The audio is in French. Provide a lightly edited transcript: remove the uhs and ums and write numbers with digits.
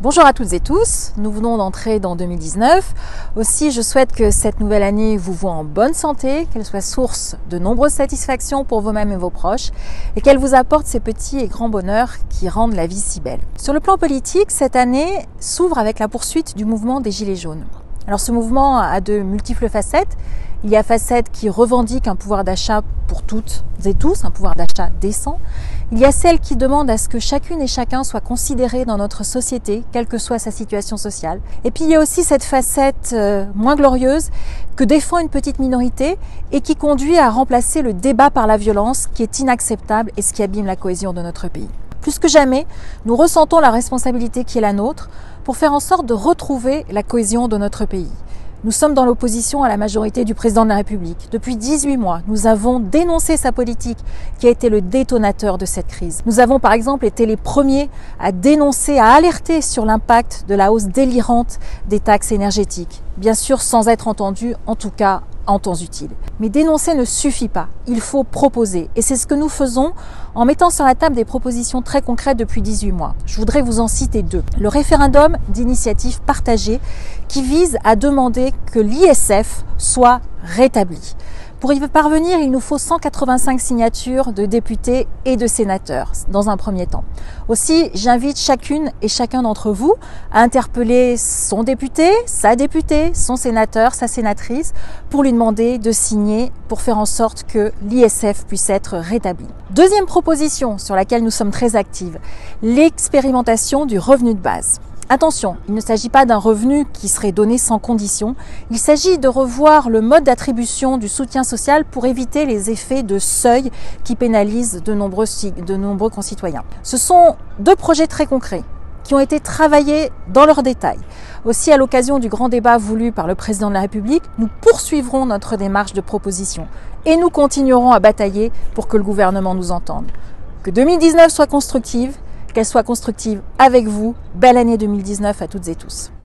Bonjour à toutes et tous, nous venons d'entrer dans 2019. Aussi, je souhaite que cette nouvelle année vous voie en bonne santé, qu'elle soit source de nombreuses satisfactions pour vous-même et vos proches et qu'elle vous apporte ces petits et grands bonheurs qui rendent la vie si belle. Sur le plan politique, cette année s'ouvre avec la poursuite du mouvement des Gilets jaunes. Alors ce mouvement a de multiples facettes. Il y a facette qui revendique un pouvoir d'achat pour toutes et tous, un pouvoir d'achat décent. Il y a celle qui demande à ce que chacune et chacun soit considéré dans notre société, quelle que soit sa situation sociale. Et puis il y a aussi cette facette moins glorieuse que défend une petite minorité et qui conduit à remplacer le débat par la violence qui est inacceptable et ce qui abîme la cohésion de notre pays. Plus que jamais, nous ressentons la responsabilité qui est la nôtre pour faire en sorte de retrouver la cohésion de notre pays. Nous sommes dans l'opposition à la majorité du président de la République. Depuis 18 mois, nous avons dénoncé sa politique qui a été le détonateur de cette crise. Nous avons par exemple été les premiers à dénoncer, à alerter sur l'impact de la hausse délirante des taxes énergétiques. Bien sûr, sans être entendus, en tout cas en temps utile. Mais dénoncer ne suffit pas, il faut proposer. Et c'est ce que nous faisons en mettant sur la table des propositions très concrètes depuis 18 mois. Je voudrais vous en citer deux. Le référendum d'initiative partagée qui vise à demander que l'ISF soit rétabli. Pour y parvenir, il nous faut 185 signatures de députés et de sénateurs dans un premier temps. Aussi, j'invite chacune et chacun d'entre vous à interpeller son député, sa députée, son sénateur, sa sénatrice pour lui demander de signer pour faire en sorte que l'ISF puisse être rétabli. Deuxième proposition sur laquelle nous sommes très actives, l'expérimentation du revenu de base. Attention, il ne s'agit pas d'un revenu qui serait donné sans condition. Il s'agit de revoir le mode d'attribution du soutien social pour éviter les effets de seuil qui pénalisent de nombreux concitoyens. Ce sont deux projets très concrets qui ont été travaillés dans leurs détails. Aussi, à l'occasion du grand débat voulu par le président de la République, nous poursuivrons notre démarche de proposition et nous continuerons à batailler pour que le gouvernement nous entende. Que 2019 soit constructive, qu'elle soit constructive avec vous. Belle année 2019 à toutes et tous.